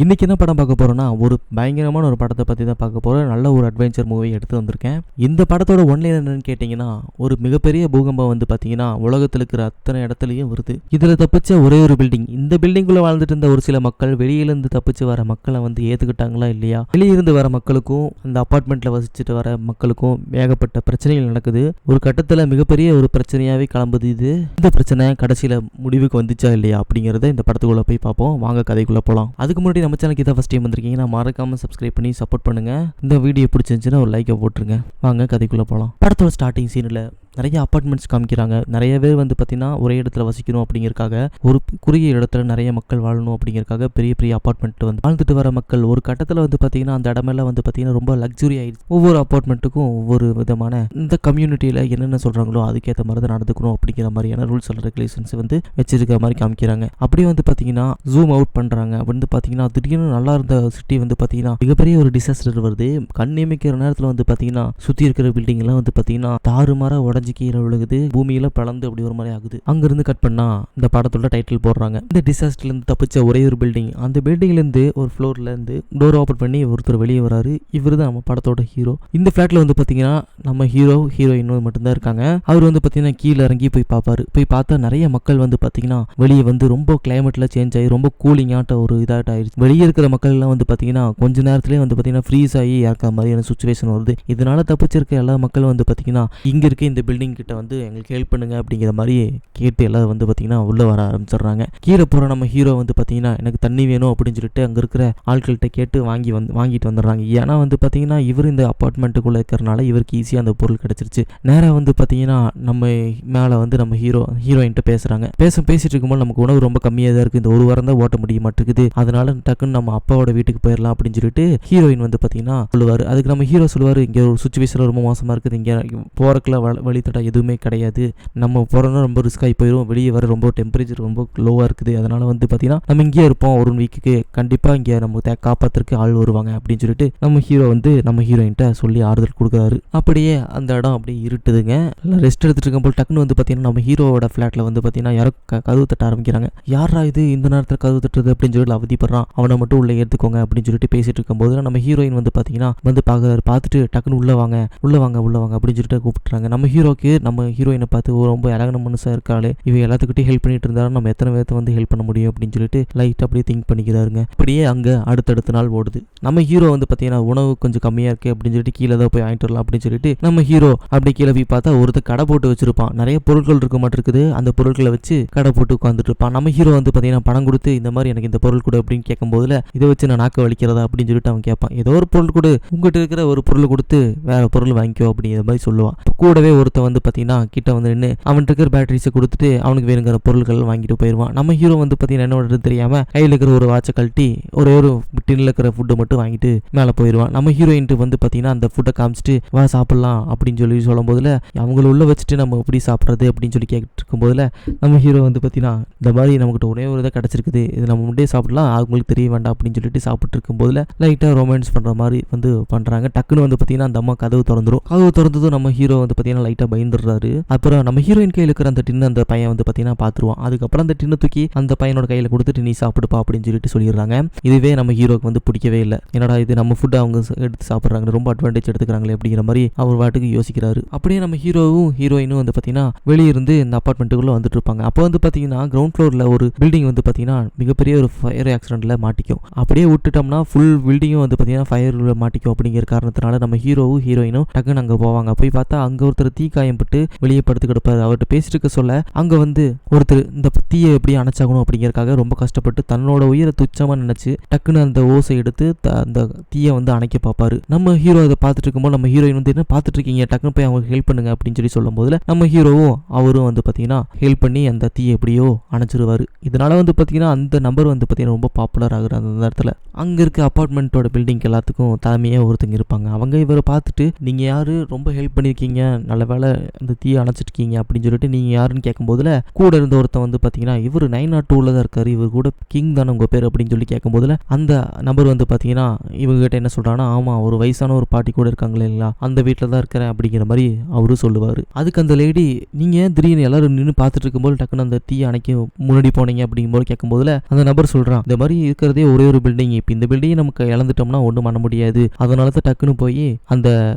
இன்னைக்கு என்ன படம் பார்க்க போறோம்னா ஒரு பயங்கரமான ஒரு படத்தை பற்றி தான் பார்க்க போகிறோம். நல்ல ஒரு அட்வென்ச்சர் மூவி எடுத்து வந்திருக்கேன். இந்த படத்தோட ஒன்லைன் என்னன்னு கேட்டிங்கன்னா, ஒரு மிகப்பெரிய பூகம்பம் வந்து பார்த்தீங்கன்னா உலகத்தில் இருக்கிற அத்தனை இடத்துலையும் வருது. இதில் தப்பிச்ச ஒரே ஒரு பில்டிங். இந்த பில்டிங்குள்ளே வாழ்ந்துட்டு இருந்த ஒரு சில மக்கள் வெளியிலேருந்து தப்பிச்சு வர மக்களை வந்து ஏற்றுக்கிட்டாங்களா இல்லையா? வெளியிருந்து வர மக்களுக்கும் அந்த அப்பார்ட்மெண்ட்டில் வசிச்சுட்டு வர மக்களுக்கும் ஏகப்பட்ட பிரச்சனைகள் நடக்குது. ஒரு கட்டத்தில் மிகப்பெரிய ஒரு பிரச்சனையாகவே கிளம்புது. இந்த பிரச்சனை கடைசியில் முடிவுக்கு வந்துச்சா இல்லையா அப்படிங்கிறத இந்த படத்துக்குள்ளே போய் பார்ப்போம். வாங்க கதைக்குள்ளே போகலாம். அதுக்கு முன்னாடி நம்ம சேனலுக்கு இதான் ஃபஸ்ட் டைம் வந்திருக்கீங்கன்னா மறக்காம சப்ஸ்கிரைப் பண்ணி சப்போர்ட் பண்ணுங்க. இந்த வீடியோ பிடிச்சிருந்துச்சுன்னா ஒரு லைக்கை போட்டுருங்க. வாங்க கதைக்குள்ளே போகலாம். படத்தோட ஸ்டார்டிங் சீனில் நிறைய அப்பார்ட்மெண்ட்ஸ் காமிக்கிறாங்க. நிறைய பேர் வந்து பார்த்தீங்கன்னா ஒரே இடத்துல வசிக்கணும் அப்படிங்கிறக்காக, ஒரு குறுகிய இடத்துல நிறைய மக்கள் வாழணும் அப்படிங்கிறக்காக பெரிய பெரிய அப்பார்ட்மெண்ட் வந்து வாழ்ந்துட்டு வர மக்கள் ஒரு கட்டத்தில் வந்து பார்த்தீங்கன்னா அந்த இடமெல்லாம் வந்து பார்த்தீங்கன்னா ரொம்ப லக்ஸுரி ஆயிடுச்சு. ஒவ்வொரு அப்பார்ட்மெண்ட்டுக்கும் ஒவ்வொரு விதமான இந்த கம்யூனிட்டியில் என்னென்ன சொல்கிறாங்களோ அதுக்கேற்ற மாதிரி தான் நடந்துக்கணும் அப்படிங்கிற மாதிரியான ரூல்ஸ் அண்ட் ரெகுலேஷன்ஸ் வந்து வச்சிருக்க மாதிரி காமிக்கிறாங்க. அப்படியே வந்து பார்த்தீங்கன்னா ஜூம் அவுட் பண்ணுறாங்க. வந்து பார்த்தீங்கன்னா திடீர்னு நல்லா இருந்த சிட்டி வந்து பார்த்தீங்கன்னா மிகப்பெரிய ஒரு டிசாஸ்டர் வருது. கண் நியமிக்கிற நேரத்தில் வந்து பார்த்தீங்கன்னா சுற்றி இருக்கிற பில்டிங்லாம் வந்து பார்த்தீங்கன்னா தாறுமாற கீழே விழுகுது. பூமியில பழந்து அப்படி ஒரு மாதிரி ஆகுது. அங்கிருந்து கட் பண்ணா இந்த படத்தோட டைட்டில் போடுறாங்க. இந்த டிசாஸ்டர்ல இருந்து தப்பிச்ச ஒரே ஒரு பில்டிங். அந்த பில்டிங்ல இருந்து ஒரு ஃப்ளோர்ல இருந்து டோர் ஓபன் பண்ணி ஒருத்தர் வெளியே வராரு. இவரு தான் நம்ம படத்தோட ஹீரோ. இந்த ஃபிளாட்ல வந்து பாத்தீங்கன்னா நம்ம ஹீரோ ஹீரோயின் மட்டும்தான் இருக்காங்க. அவர் வந்து பாத்தீங்கன்னா கீழே இறங்கி போய் பார்ப்பாரு. போய் பார்த்தா நிறைய மக்கள் வந்து பாத்தீங்கன்னா வெளியே வந்து ரொம்ப கிளைமேட்ல சேஞ்ச் ஆகி ரொம்ப கூலிங் ஆட்ட ஒரு இதாட்ட ஆயிடுச்சு. வெளியே இருக்கிற மக்கள் எல்லாம் வந்து பாத்தீங்கன்னா கொஞ்ச நேரத்திலேயே வந்து பாத்தீங்கன்னா ஃப்ரீஸ் ஆகி இறக்குற மாதிரியான சுச்சுவேஷன் வருது. இதனால தப்பிச்சிருக்க எல்லா மக்களும் வந்து பாத்தீங்கன்னா இங்க இருக்க இந்த பில்டிங் கிட்ட வந்து எங்களுக்கு ஹெல்ப் பண்ணுங்க அப்படிங்கிற மாதிரி கேட்டு எல்லாரும் வந்து பார்த்தீங்கன்னா உள்ள வர ஆரம்பிச்சிடுறாங்க. கீழே போகிற நம்ம ஹீரோ வந்து பார்த்தீங்கன்னா எனக்கு தண்ணி வேணும் அப்படின்னு சொல்லிட்டு அங்கே இருக்கிற ஆட்கள்கிட்ட கேட்டு வாங்கிட்டு வந்துடுறாங்க. ஏன்னா வந்து பார்த்தீங்கன்னா இவர் இந்த அப்பார்ட்மெண்ட்டுக்குள்ளே இருக்கிறனால இவருக்கு ஈஸியாக அந்த பொருள் கிடச்சிருச்சு. நேராக வந்து பார்த்தீங்கன்னா நம்ம மேலே வந்து நம்ம ஹீரோயின்ட்டு பேசுகிறாங்க. பேசிட்டு இருக்கும்போது நமக்கு உணவு ரொம்ப கம்மியாக தான் இருக்குது. இந்த ஒரு வாரம் தான் ஓட்ட முடிய மாட்டேங்குது. அதனால டக்குன்னு நம்ம அப்பாவோட வீட்டுக்கு போயிடலாம் அப்படின்னு சொல்லிட்டு ஹீரோயின் வந்து பார்த்தீங்கன்னா சொல்லுவார். அதுக்கு நம்ம ஹீரோ சொல்லுவார், இங்கே ஒரு சுச்சுவேஷன் ரொம்ப மோசமாக இருக்குது. இங்கே போகிறக்குள்ள வழித்தட எதுவுமே கிடையாது. நம்ம போகிறோன்னா ரொம்ப ரிஸ்க் ஆகி போயிடும். வெளியே வர ரொம்ப டெம்பரேச்சர் ரொம்ப லோவாக இருக்குது. அதனால் வந்து பார்த்தீங்கன்னா நம்ம இங்கேயே இருப்போம். ஒரு வீக்குக்கு கண்டிப்பாக இங்கே நம்ம காப்பாற்றுறதுக்கு ஆள் வருவாங்க அப்படின்னு சொல்லிட்டு நம்ம ஹீரோ வந்து நம்ம ஹீரோயின்ட்ட சொல்லி ஆறுதல் கொடுக்குறாரு. அப்படியே அந்த இடம் அப்படியே இருட்டுதுங்க. ரெஸ்ட் எடுத்துட்டு இருக்கும்போது டக்குன்னு வந்து பார்த்தீங்கன்னா நம்ம ஹீரோவோட ஃப்ளாட்டில் வந்து பார்த்தீங்கன்னா யாரோ கதவு தட்ட ஆரம்பிக்கிறாங்க. யாரா இது இந்த நேரத்தில் கதவு தட்டுறது அப்படின்னு சொல்லிட்டு அவதிப்படுறான். அவனை மட்டும் உள்ளே எடுத்துக்கோங்க அப்படின்னு சொல்லிட்டு பேசிட்டு இருக்கும்போது நம்ம ஹீரோயின் வந்து பார்த்தீங்கன்னா வந்து பார்த்துட்டு டக்குன்னு உள்ள வாங்க அப்படின்னு சொல்லிட்டு கூப்பிட்டுறாங்க. நம்ம ஹீரோக்கு நம்ம ஹீரோயினை பார்த்து ரொம்ப அழகான மனுஷாக இருக்காளே, இவ எல்லாத்துக்கிட்டையும் ஹெல்ப் பண்ணிட்டு இருந்தாலும் நம்ம எத்தனை பேர்த்த வந்து ஹெல்ப் பண்ண முடியும் அப்படின்னு சொல்லிட்டு லைட்டாக அப்படியே திங்க் பண்ணிக்கிறாருங்க. அப்படியே அங்கே அடுத்தடுத்த நாள் ஓடுது. நம்ம ஹீரோ வந்து பார்த்தீங்கன்னா உணவு கொஞ்சம் கம்மியாக இருக்குது அப்படின்னு சொல்லிட்டு கீழே தான் போய் வாங்கிட்டு வரலாம் அப்படின்னு சொல்லிட்டு நம்ம ஹீரோ அப்படி கீழே போய் பார்த்தா ஒருத்தர் கடை போட்டு வச்சிருப்பான். நிறைய பொருட்கள் இருக்க மாட்டிருக்குது. அந்த பொருட்களை வச்சு கடை போட்டு உட்காந்துட்டு இருப்பான். நம்ம ஹீரோ வந்து பார்த்தீங்கன்னா பணம் கொடுத்து இந்த மாதிரி எனக்கு இந்த பொருள் கொடு அப்படின்னு கேட்கும் போதுல இதை வச்சு நான் நாக்க வலிக்கிறதா அப்படின்னு சொல்லிட்டு அவன் கேட்பான். ஏதோ ஒரு பொருள் கொடு, உங்ககிட்ட இருக்கிற ஒரு பொருள் கொடுத்து வேற பொருள் வாங்கிக்கோ அப்படிங்கிற மாதிரி சொல்லுவான். கூடவே ஒருத்தன் வந்து பார்த்தீங்கன்னா கிட்ட வந்து நின்று அவன் இருக்கிற பேட்டரிஸை கொடுத்துட்டு அவனுக்கு வேணுங்கிற பொருட்கள் வாங்கிட்டு போயிடுவான். நம்ம ஹீரோ வந்து பார்த்தீங்கன்னா என்ன தெரியாம கையில் இருக்கிற ஒரு வாட்சை கழட்டி ஒரே ஒரு டின்ல இருக்கிற ஃபுட்டை மட்டும் வாங்கிட்டு மேலே போயிடுவான். நம்ம ஹீரோயின்ட்டு வந்து பார்த்தீங்கன்னா அந்த ஃபுட்டை காமிச்சிட்டு வா சாப்பிடலாம் அப்படின்னு சொல்லும் போதுல அவங்கள உள்ள வச்சுட்டு நம்ம எப்படி சாப்பிட்றது அப்படின்னு சொல்லி கேட்டு இருக்கும் போதுல நம்ம ஹீரோ வந்து பார்த்தீங்கன்னா இந்த மாதிரி நமக்கு ஒரே ஒரு இதாக கிடச்சிருக்குது, இது நம்ம முன்னே சாப்பிடலாம், அவங்களுக்கு தெரிய வேண்டாம் அப்படின்னு சொல்லிட்டு சாப்பிட்டு இருக்கும் போதுல லைட்டாக ரொமான்ஸ் பண்ணுற மாதிரி வந்து பண்ணுறாங்க. டக்குன்னு வந்து பார்த்தீங்கன்னா அந்த அம்மா கதவு திறந்ததும் நம்ம ஹீரோ வந்து பார்த்தீங்கன்னா லைட்டாக பயந்துடுறாரு. அப்புறம் நம்ம ஹீரோயின் கையில் இருக்கிற அந்த டின்னு அந்த பையன் வந்து பார்த்தீங்கன்னா பார்த்துருவான். அதுக்கப்புறம் அந்த டின்னு தூக்கி அந்த பையனோட கையில் கொடுத்துட்டு நீ சாப்பிடுப்பா அப்படின்னு சொல்லிட்டு சொல்லிடுறாங்க. இதுவே நம்ம ஹீரோக்கு வந்து பிடிக்கவே இல்லை. என்னடா இது நம்ம ஃபுட்டை அவங்க எடுத்து சாப்பிட்றாங்க, ரொம்ப அட்வான்டேஜ் எடுத்துக்கிறாங்களே அப்படிங்கிற மாதிரி அவர் வாட்டுக்கு யோசிக்கிறாரு. அப்படியே நம்ம ஹீரோவும் ஹீரோயினும் வந்து பார்த்தீங்கன்னா வெளியிருந்து இந்த அப்பார்ட்மெண்ட்டுக்குள்ளே வந்துட்டு இருப்பாங்க. அப்போ வந்து பார்த்தீங்கன்னா கிரவுண்ட் ஃப்ளோரில் ஒரு பில்டிங் வந்து பார்த்தீங்கன்னா மிகப்பெரிய ஒரு ஃபயர் ஆக்சிடென்ட்ல மாட்டிக்கும். அப்படியே விட்டுட்டோம்னா ஃபுல் பில்டிங்கும் வந்து பார்த்தீங்கன்னா ஃபயரில் மாட்டிக்கும் அப்படிங்கிற காரணத்தினால நம்ம ஹீரோவும் ஹீரோயினும் டக்குன்னு அங்கே போவாங்க. போய் பார்த்தா அங்கே ஒருத்தர் தீ காயம் பட்டு வெளியே படுத்து கிடப்பாரு. அவர்கிட்ட பேசிட்டு இருக்க சொல்ல அங்கே வந்து ஒருத்தர் இந்த தீயை எப்படி அணைச்சாகணும் அப்படிங்கிறக்காக ரொம்ப கஷ்டப்பட்டு தன்னோட உயிரை துச்சமாக நினைச்சு டக்குன்னு அந்த ஓசை எடுத்து அந்த தீயை வந்து அணைக்க பார்ப்பாரு. நம்ம ஹீரோ அதை பார்த்துட்டு இருக்கும்போது நம்ம ஹீரோயின் வந்து என்ன பார்த்துட்டு இருக்கீங்க, டக்குன்னு போய் அவங்களுக்கு ஹெல்ப் பண்ணுங்க அப்படின்னு சொல்லி சொல்லும் போதுல நம்ம ஹீரோவும் அவரும் வந்து பார்த்தீங்கன்னா ஹெல்ப் பண்ணி அந்த தீயை எப்படியோ அணைச்சிருவாரு. இதனால வந்து பார்த்தீங்கன்னா அந்த நம்பர் வந்து பார்த்தீங்கன்னா ரொம்ப பாப்புலர் ஆகுற அந்த நேரத்தில் அங்கே இருக்க அப்பார்ட்மெண்ட்டோட பில்டிங் எல்லாத்துக்கும் தலைமையாக ஒருத்தங்க இருப்பாங்க. அவங்க இவரை பார்த்துட்டு நீங்கள் யாரு, ரொம்ப ஹெல்ப் பண்ணியிருக்கீங்க, நல்ல வேலை எதனால இந்த தீயை அணைச்சிருக்கீங்க அப்படின்னு சொல்லிட்டு நீங்கள் யாருன்னு கேட்கும்போதுல கூட இருந்த ஒருத்தன் வந்து பார்த்தீங்கன்னா இவர் 902 தான் இருக்காரு, இவர் கூட கிங் தானே உங்கள் பேர் அப்படின்னு சொல்லி கேட்கும்போதுல அந்த நபர் வந்து பார்த்தீங்கன்னா இவங்ககிட்ட என்ன சொல்கிறாங்கன்னா, ஆமாம் ஒரு வயசான ஒரு பாட்டி கூட இருக்காங்களே இல்லைங்களா, அந்த வீட்டில் தான் இருக்கிறேன் அப்படிங்கிற மாதிரி அவரும் சொல்லுவார். அதுக்கு அந்த லேடி நீங்கள் திடீர்னு எல்லாரும் நின்று பார்த்துட்டு இருக்கும்போது டக்குன்னு அந்த தீயை அணைக்க முன்னாடி போனீங்க அப்படிங்கும்போது கேட்கும்போதுல அந்த நபர் சொல்கிறான், இந்த மாதிரி இருக்கிறதே ஒரே ஒரு பில்டிங், இப்போ இந்த பில்டிங்கை நமக்கு இழந்துட்டோம்னா ஒன்றும் பண்ண முடியாது, அதனால தான் டக்குன்னு போய் அந்த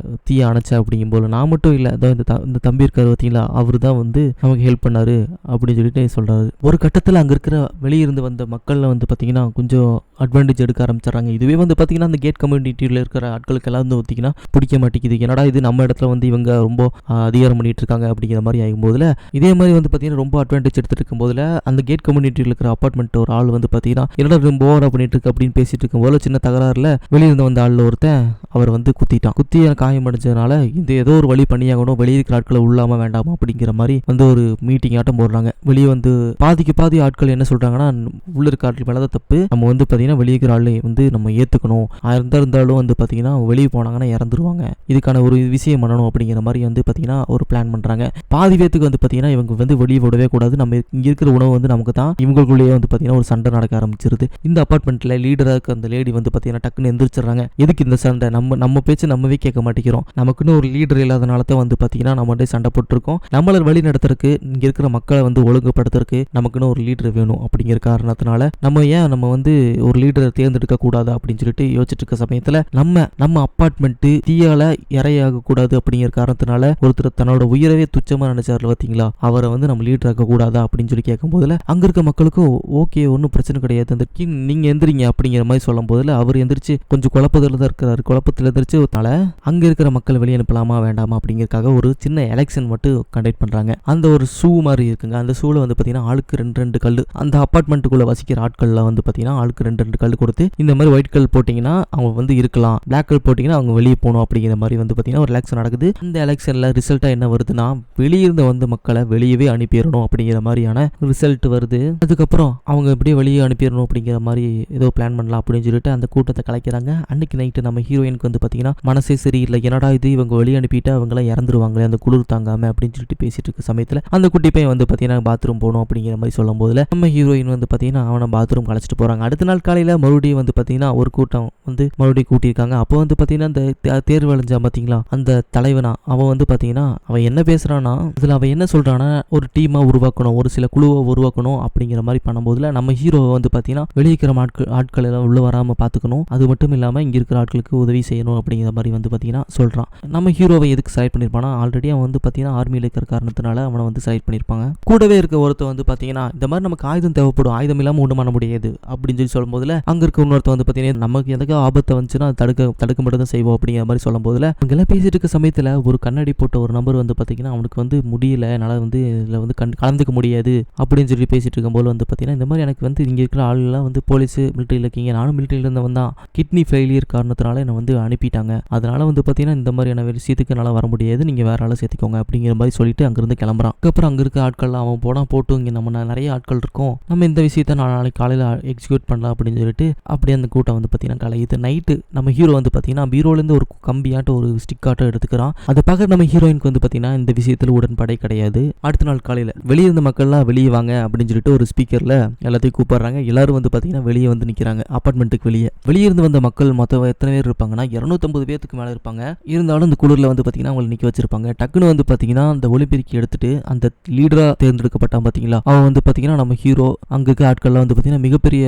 தீயை அணைச்சா அப்படிங்கும்போது நான் மட்டும் இல்லை, இந்த தம்பி இருக்காரு பார்த்தீங்களா, அவர் தான் வந்து நமக்கு ஹெல்ப் பண்ணாரு அப்படின்னு சொல்லிட்டு சொல்கிறாரு. ஒரு கட்டத்தில் அங்கே இருக்கிற வெளியிருந்து வந்த மக்களில் வந்து பார்த்தீங்கன்னா கொஞ்சம் அட்வான்டேஜ் எடுக்க ஆரம்பிச்சிடறாங்க. இதுவே வந்து பார்த்தீங்கன்னா அந்த கேட் கம்யூனிட்டியில் இருக்கிற ஆட்களுக்கு எல்லாம் வந்து பார்த்தீங்கன்னா பிடிக்க மாட்டேங்குது, என்னடா இது நம்ம இடத்துல வந்து இவங்க ரொம்ப அதிகாரம் பண்ணிட்டு இருக்காங்க அப்படிங்கிற மாதிரி ஆகும்போதுல இதே மாதிரி வந்து பார்த்தீங்கன்னா ரொம்ப அட்வான்டேஜ் எடுத்துட்டு இருக்கும்போதுல அந்த கேட் கம்யூனிட்டியில் இருக்கிற அப்பார்ட்மெண்ட் ஒரு ஆள் வந்து பார்த்தீங்கன்னா என்னடா ரொம்ப ஓவரா பண்ணிட்டு இருக்கு அப்படின்னு பேசிட்டு இருக்கும்போது சின்ன தகராறுல வெளியிருந்து வந்த ஆள் ஒருத்தன் அவர் வந்து குத்தி காயம் அடைஞ்சதுனால இந்த ஏதோ ஒரு வழி பண்ணியாகணும், வெளியே இருக்கிற ஆட்களை உள்ளாம வேண்டாமா அப்படிங்கிற மாதிரி வந்து ஒரு மீட்டிங் ஆட்டம் போடுறாங்க. வெளியே வந்து பாதிக்கு பாதி ஆட்கள் என்ன சொல்றாங்கன்னா, உள்ள இருக்க ஆட்கள் மேலதான் தப்பு, நம்ம வந்து பார்த்தீங்கன்னா வெளியே இருக்கிற ஆளை வந்து நம்ம ஏற்றுக்கணும், இருந்தாலும் வந்து பார்த்தீங்கன்னா வெளியே போனாங்கன்னா இறந்துருவாங்க, இதுக்கான ஒரு விஷயம் பண்ணணும் அப்படிங்கிற மாதிரி வந்து பார்த்தீங்கன்னா ஒரு பிளான் பண்ணுறாங்க. பாதி பேத்துக்கு வந்து பார்த்தீங்கன்னா இவங்க வந்து வெளியே விடவே கூடாது, நம்ம இங்கே இருக்கிற உணவு வந்து நமக்கு தான், இவங்களுக்குள்ளேயே வந்து பார்த்தீங்கன்னா ஒரு சண்டை நடக்க ஆரம்பிச்சிருது. இந்த அப்பார்ட்மெண்ட்டில் லீடராக இருக்க அந்த லேடி வந்து பார்த்தீங்கன்னா டக்குன்னு எந்திரிச்சிடுறாங்க. எதுக்கு இந்த சண்டை, நம்ம பேச்சு நம்மவே கேட்க மாட்டேங்கிறோம், நமக்குன்னு ஒரு லீடர் இல்லாதனால தான் வந்து பார்த்தீங்கன்னா நம்மகிட்ட சண்டை போட்டுருக்கோம், நம்மளை வழி நடத்துறதுக்கு இங்கே இருக்கிற மக்களை வந்து ஒழுங்குபடுத்துறதுக்கு நமக்குன்னு ஒரு லீடர் வேணும் அப்படிங்கிற காரணத்தினால நம்ம வந்து ஒரு லீடரை தேர்ந்தெடுக்க கூடாது அப்படின்னு சொல்லிட்டு யோசிச்சுட்டு இருக்க சமயத்துல நம்ம அப்பார்ட்மெண்ட் தீயால இறையாக கூடாது அப்படிங்கிற காரணத்தினால ஒருத்தர் தன்னோட உயிரவே துச்சமா நினைச்சாரு பார்த்தீங்களா, அவரை வந்து நம்ம லீடர் ஆக்க கூடாதா அப்படின்னு சொல்லி கேட்கும் போதுல அங்க இருக்க மக்களுக்கும் ஓகே ஒன்றும் பிரச்சனை கிடையாது, அந்த நீங்க எந்திரிங்க அப்படிங்கிற மாதிரி சொல்லும் போதுல அவர் எந்திரிச்சு கொஞ்சம் குழப்பத்தில் தான் இருக்கிறாரு. குழப்பத்தில் எந்திரிச்சு அங்க இருக்கிற மக்கள் வெளியே அனுப்பலாமா வேண்டாமா அப்படிங்கிறதுக்காக ஒரு சின்ன எலெக்ஷன் மட்டும் கண்டக்ட் பண்றாங்க. அந்த ஒரு ஷூ மாதிரி இருக்குங்க, அந்த ஷூல வந்து பாத்தீங்கன்னா ஆளுக்கு 2 கல், அந்த அப்பார்ட்மெண்ட்டுக்குள்ள வசிக்கிற ஆட்கள்ல வந்து பாத்தீங்கன்னா ஆளுக்கு 2 கல் கொடுத்து இந்த மாதிரி ஒயிட் கல் போட்டீங்கன்னா அவங்க வந்து இருக்கலாம், பிளாக் கல் போட்டீங்கன்னா அவங்க வெளியே போகணும் அப்படிங்கிற மாதிரி வந்து பாத்தீங்கன்னா ஒரு எலெக்ஷன் நடக்குது. இந்த எலெக்ஷன்ல ரிசல்ட்டா என்ன வருதுன்னா வெளியிருந்து வந்த மக்களை வெளியவே அனுப்பிடணும் அப்படிங்கிற மாதிரியான ரிசல்ட் வருது. அதுக்கப்புறம் அவங்க எப்படியே வெளியே அனுப்பிடணும் அப்படிங்கிற மாதிரி ஏதோ பிளான் பண்ணலாம் அப்படின்னு சொல்லிட்டு அந்த கூட்டத்தை கலைக்கிறாங்க. அன்னைக்கு நைட்டு நம்ம ஹீரோயினுக்கு வந்து பாத்தீங்கன்னா மனசே சரியில்லை, என்னடா இது இவங்க வெளியே அனுப்பிட்டு அவங்களாம் இறந்துருவாங்களே அந்த குளிர் தாங்காம அப்படின்னு சொல்லிட்டு பேசிட்டு இருக்க சமயத்துல அந்த குட்டி பையன் வந்து பாத்தீங்கன்னா பாத்ரூம் போகணும் அப்படிங்கிற மாதிரி சொல்லும் போதுல நம்ம ஹீரோயின் வந்து பாத்தீங்கன்னா அவனை பாத்ரூம் கலைச்சிட்டு போறாங்க. அடுத்த நாள் காலையில மறுபடியும் வந்து பாத்தீங்கன்னா ஒரு கூட்டம் வந்து மறுபடியும் கூட்டியிருக்காங்க. அப்போ வந்து பாத்தீங்கன்னா அந்த தேர்வு அடைஞ்சா பாத்தீங்களா அந்த தலைவனா அவன் வந்து பாத்தீங்கன்னா அவன் என்ன பேசுறான்னா அதுல அவன் என்ன சொல்றான்னா ஒரு டீமா உருவாக்கணும், ஒரு சில குழுவை உருவாக்கணும் அப்படிங்கிற மாதிரி பண்ணும்போதுல நம்ம ஹீரோவை வந்து பாத்தீங்கன்னா வெளியிருக்கிற ஆட்கள் எல்லாம் உள்ள வராம பாத்துக்கணும், அது மட்டும் இல்லாம இங்க இருக்கிற ஆட்களுக்கு உதவி செய்யணும் அப்படிங்கிற மாதிரி வந்து பாத்தீங்கன்னா சொல்றான். நம்ம ஹீரோவை எதுக்கு செலக்ட் பண்ணிருப்பானா, ஆல்ரெடி அவன் வந்து பாத்தீங்கன்னா ஆர்மியில இருக்கிற காரணத்தினால அவனை வந்து செலக்ட் பண்ணிருப்பாங்க. கூடவே இருக்க ஒருத்தர் வந்து பாத்தீங்கன்னா இந்த மாதிரி நமக்கு ஆயுதம் தேவைப்படும், ஆயுதம் இல்லாம ஒன்றும் பண்ண முடியாது அப்படின்னு சொல்லி சொல்லும் போதுல அங்க இருக்க இன்னொருத்த வந்து பாத்தீங்கன்னா நமக்கு எதுக்கு ஆபத்தை வந்துச்சுன்னா தடுக்க மட்டும் தான் செய்வோம் அப்படிங்கிற மாதிரி சொல்லும் போதுல அங்க எல்லாம் பேசிட்டு இருக்க சமயத்துல ஒரு கண்ணாடி போட்ட ஒரு நபர் வந்து பாத்தீங்கன்னா அவனுக்கு வந்து முடியல, என்னால வந்து இதுல வந்து கலந்துக்க முடியாது அப்படின்னு சொல்லி பேசிட்டு இருக்கும் போது வந்து பாத்தீங்கன்னா இந்த மாதிரி எனக்கு வந்து இங்க இருக்கிற ஆளுலாம் வந்து போலீஸ் மிலிட்டரியில் இருக்கீங்க, நானும் மிலிட்டரியில இருந்தவன் தான், கிட்னி ஃபெயிலியர் காரணத்தினால என்னை வந்து அனுப்பிட்டாங்க, அதனால வந்து பாத்தீங்கன்னா இந்த மாதிரியான விஷயத்துக்கு என்னால் வர முடியாது, நீங்க வேற ஆளை சேர்த்துக்கோங்க அப்படிங்கிற மாதிரி சொல்லிட்டு அங்கிருந்து கிளம்புறான். அதுக்கப்புறம் அங்க இருக்க ஆட்கள் அவன் போட்டு இங்க நம்ம நிறைய ஆட்கள் இருக்கோம், நம்ம இந்த விஷயத்த நாளைக்கு காலையில எக்ஸிக்யூட் பண்ணலாம் அப்படின்னு சொல்லிட்டு அப்படியே அந்த கூட்டம் வந்து பாத்தீங்கன்னா கலையுது. நைட்டு நம்ம ஹீரோ வந்து பாத்தீங்கன்னா பீரோலேருந்து ஒரு கம்பியாட்ட ஒரு ஸ்டிக் ஆட்டம் எடுத்துக்கிறான். அதை பார்க்க நம்ம ஹீரோயினுக்கு வந்து பாத்தீங்கன்னா இந்த விஷயத்துல உடன்பாடே கிடையாது. அடுத்த நாள் காலையில வெளியே இருந்த மக்கள்லாம் வெளியே வாங்க அப்படின்னு சொல்லிட்டு ஒரு ஸ்பீக்கர்ல எல்லாத்தையும் கூப்பிடுறாங்க. எல்லாரும் வந்து பாத்தீங்கன்னா வெளியே வந்து நிக்கிறாங்க. அபார்ட்மெண்ட்டுக்கு வெளியே இருந்து வந்த மக்கள் மொத்தம் எத்தனை பேர் இருப்பாங்கன்னா 250 பேருக்கு மேல இருப்பாங்க. இருந்தாலும் இந்த குளிர்ல வந்து பாத்தீங்கன்னா அவங்களை நிக்க வச்சிருப்பாங்க. டக்குன்னு வந்து பாத்தீங்கன்னா அந்த ஒலிபெருக்கி எடுத்துட்டு அந்த லீடரா தேர்ந்தெடுக்கப்பட்டான் பாத்தீங்களா, அவன் வந்து பாத்தீங்கன்னா நம்ம ஹீரோ அங்க இருக்க ஆட்கள்லாம் வந்து பாத்தீங்கன்னா மிகப்பெரிய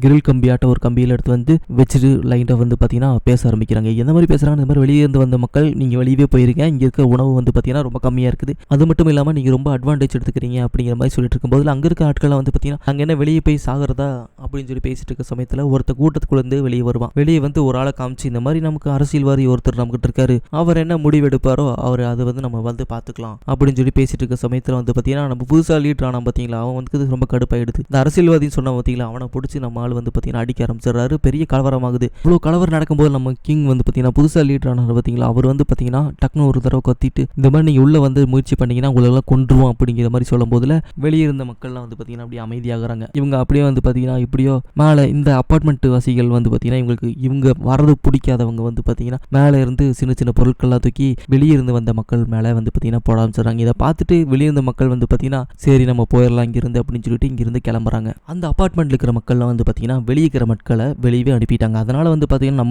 கிரில் கம்பியாட்ட ஒரு கம்பியில எடுத்து வந்து வச்சுட்டு லைட்டா வந்து பாத்தீங்கன்னா பேச ஆரம்பிக்கிறாங்க. எந்த மாதிரி பேசுறாங்க, இந்த மாதிரி வெளியே இருந்து வந்த மக்கள் நீங்க வெளியே போயிருங்க, இங்க இருக்க உணவு வந்து பாத்தீங்கன்னா ரொம்ப கம்மியா இருக்குது, அது மட்டும் இல்லாம நீங்க ரொம்ப அட்வான்டேஜ் எடுத்துக்கிறீங்க அப்படிங்கிற மாதிரி சொல்லிட்டு இருக்கும்போது அங்க இருக்க ஆட்கள்லாம் வந்து பாத்தீங்கன்னா அங்க என்ன வெளியே போய் சாகிறதா அப்படின்னு சொல்லி பேசிட்டு இருக்க சமயத்துல ஒருத்த கூட்டத்துக்குள்ள இருந்து வெளியே வருவான். வெளியே வந்து ஒரு ஆளை காமிச்சு இந்த மாதிரி நமக்கு அரசியல்வாதி ஒருத்தர் நமக்கிட்ட இருக்காரு, அவர் என்ன முடிவு எடுப்பாரோ அவர் அதை வந்து நம்ம வந்து பாத்துக்கலாம் அப்படின்னு சொல்லி பேசிட்டு இருக்க சமயத்துல வந்து பாத்தீங்கன்னா நம்ம புதுசா லீடர் ஆனா பாத்தீங்களா அவன் வந்து ரொம்ப கடுப்பாயிடுது. இந்த அரசியல்வாதின்னு சொன்ன பாத்தீங்களா அவனை பிடிச்சி நம்ம ஆள் வந்து பாத்தீங்கன்னா அடிக்க ஆரம்பிச்சிடறாரு. பெரிய கலவரமாகுது. இவ்வளவு கலவரம் நடக்கும்போது நம்ம கிங் வந்து பாத்தீங்கன்னா புதுசா லீடர் ஆனார் பாத்தீங்களா, அவர் வந்து பாத்தீங்கன்னா டக்குனு ஒரு தடவை கத்திட்டு இந்த மாதிரி நீங்க உள்ள வந்து முயற்சி பண்ணீங்கன்னா உங்களெல்லாம் கொன்றுவோம் அப்படிங்கிற மாதிரி சொல்லும் போதுல வெளியே இருந்த மக்கள்லாம் வந்து பாத்தீங்கன்னா அப்படியே அமைதியாகிறாங்க. இவங்க அப்படியே வந்து பாத்தீங்கன்னா இப்படியோ மேலே இந்த அப்பார்ட்மெண்ட் வாசிகள் வந்து பாத்தீங்கன்னா இவங்க வரது பிடிக்காதவங்க வந்து பாத்தீங்கன்னா மேலே இருந்து சின்ன சின்ன பொருட்கள்லாம் தூக்கி வெளியே இருந்து வந்த மக்கள் மேலே வந்து பார்த்தீங்கன்னா போட ஆரம்பிச்சிடுறாங்க. இதை பார்த்துட்டு வெளியிருந்த மக்கள் வந்து பார்த்தீங்கன்னா சரி நம்ம போயிடலாம் இங்கிருந்து அப்படின்னு சொல்லிட்டு இங்கிருந்து கிளம்புறாங்க. அந்த அப்பார்ட்மெண்ட்டில் இருக்கிற மக்கள்லாம் வந்து பார்த்தீங்கன்னா வெளியே இருக்கிற மக்களை வெளியவே அனுப்பிட்டாங்க. அதனால் வந்து பார்த்தீங்கன்னா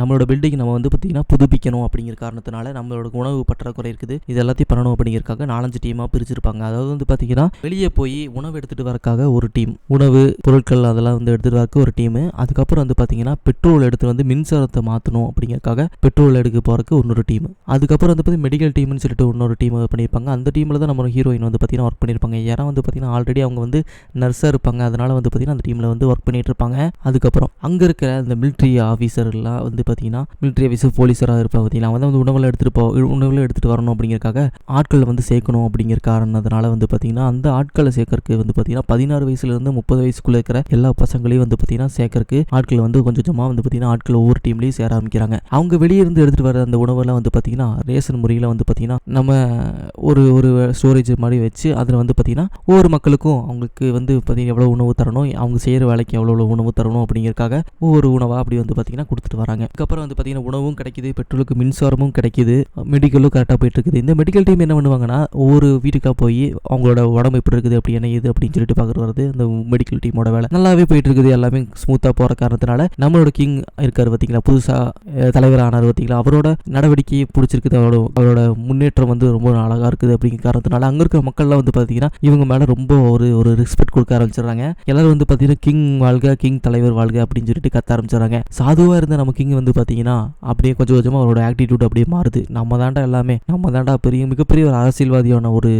நம்மளோட பில்டிங் நம்ம வந்து பார்த்தீங்கன்னா புதுப்பிக்கணும் அப்படிங்கிற காரணத்தினால நம்மளோட உணவு பற்றாக்குறை இருக்குது, இது எல்லாத்தையும் பண்ணணும் அப்படிங்கிறதுக்காக 4-5 டீமாக பிரிச்சிருப்பாங்க. அதாவது வந்து பார்த்தீங்கன்னா வெளியே போய் உணவு எடுத்துகிட்டு வரக்காக ஒரு டீம், உணவு பொருட்கள் அதெல்லாம் வந்து எடுத்துகிட்டு வரக்கு ஒரு டீமு, அதுக்கப்புறம் வந்து பார்த்தீங்கன்னா பெட்ரோல் எடுத்து வந்து மின்சாரத்தை மாற்றணும் அப்படிங்கிறதுக்காக பெட்ரோல் எடுக்க போகிறக்கு இன்னொரு டீம், அதுக்கப்புறம் வந்து பார்த்தீங்கன்னா மெடிக்கல் டீம்னு சொல்லிட்டு இன்னொரு டீம் பண்ணியிருப்பாங்க. அந்த டீமில் தான் நம்ம ஹீரோயின் வந்து பார்த்தீங்கன்னா ஒர்க் பண்ணியிருப்பாங்க. யாரா வந்து பார்த்தீங்கன்னா ஆல்ரெடி அவங்க வந்து நர்ஸாக இருப்பாங்க, அதனால் வந்து பார்த்தீங்கன்னா அந்த டீமில் வந்து ஒர்க் பண்ணிட்டு இருப்பாங்க. அதுக்கப்புறம் அங்கே இருக்கிற அந்த மிலிட்ரி ஆஃபீஸர்லாம் வந்து பார்த்தீங்கன்னா மிலிட்ரி ஆஃபீஸர் போலீஸராக இருப்பாங்க பார்த்தீங்கன்னா அவங்க வந்து உணவில் எடுத்துகிட்டு வரணும் அப்படிங்கிறக்காக ஆட்களை வந்து சேர்க்கணும் அப்படிங்கிற காரணத்தினால வந்து பார்த்தீங்கன்னா அந்த ஆட்களை சேர்க்கறதுக்கு வந்து பார்த்தீங்கன்னா 16 வயசுலேருந்து 30 வயசுக்குள்ளே இருக்கிற எல்லா பசங்களையும் வந்து பார்த்தீங்கன்னா சேர்க்கறதுக்கு ஆட்கள் வந்து கொஞ்சம் கொஞ்சமாக வந்து பார்த்தீங்கன்னா ஆட்கள் ஒவ்வொரு டீம்லேயும் சேர ஆரம்பிக்கிறாங்க. அவங்க வெளியே இருந்து எடுத்துகிட்டு வர அந்த உணவெல்லாம் வந்து பார்த்தீங்கன்னா ரேஷன் முறையில் வந்து பார்த்தீங்கன்னா நம்ம ஒரு ஸ்டோரேஜ் மாதிரி வச்சு அதில் வந்து பார்த்தீங்கன்னா ஒவ்வொரு மக்களுக்கும் அவங்களுக்கு வந்து பார்த்தீங்கன்னா எவ்வளோ உணவு தரணும், அவங்க செய்கிற வேலைக்கு எவ்வளோ உணவு தரணும் அப்படிங்கிறதுக்காக ஒவ்வொரு உணவாக அப்படி வந்து பார்த்தீங்கன்னா கொடுத்துட்டு வராங்க. அதுக்கப்புறம் வந்து பார்த்தீங்கன்னா உணவும் கிடைக்குது, பெட்ரோலுக்கு மின்சாரமும் கிடைக்குது, மெடிக்கலும் கரெக்டாக போயிட்டு இருக்குது. இந்த மெடிக்கல் டீம் என்ன பண்ணுவாங்கன்னா ஒவ்வொரு வீட்டுக்காக போய் அவங்களோட உடம்பு எப்படி இருக்குது அப்படி என்ன இது அப்படின்னு சொல்லிட்டு பார்க்குறது வரது அந்த மெடிக்கல் டீமோட வேலை. நல்லாவே போயிட்டு இருக்குது, எல்லாமே ஸ்மூத்தாக போகிற காரணத்தினால நம்மளோட கிங் இருக்கார் பார்த்தீங்களா, புதுசாக தலைவர் ஆனார் பார்த்தீங்களா, அவரோட நடவடிக்கையை பிடிச்சிருக்குது, அவரோட முன்னேற்றம் வந்து ரொம்ப அழகாக இருக்குது அப்படிங்கிற காரணத்தினால அங்கே இருக்கிற மக்கள்லாம் வந்து பார்த்தீங்கன்னா இவங்க மேலே ரொம்ப ஒரு ரெஸ்பெக்ட் கொடுக்க ஆரம்பிச்சிடுறாங்க. எல்லாரும் வந்து பார்த்தீங்கன்னா கிங் வாழ்க, கிங் தலைவர் வாழ்க அப்படின்னு சொல்லிட்டு கத்த ஆரம்பிச்சிடுறாங்க. சாதுவாக இருந்த நம்ம கிங் வந்து பார்த்தீங்கன்னா அப்படியே கொஞ்சம் கொஞ்சமாக அவரோட ஆக்டிடியூட் அப்படியே மாறுது. நம்ம தாண்டா எல்லாமே, நம்ம தாண்டா மிகப்பெரிய ஒரு அரசியல்வாதியான ஒரு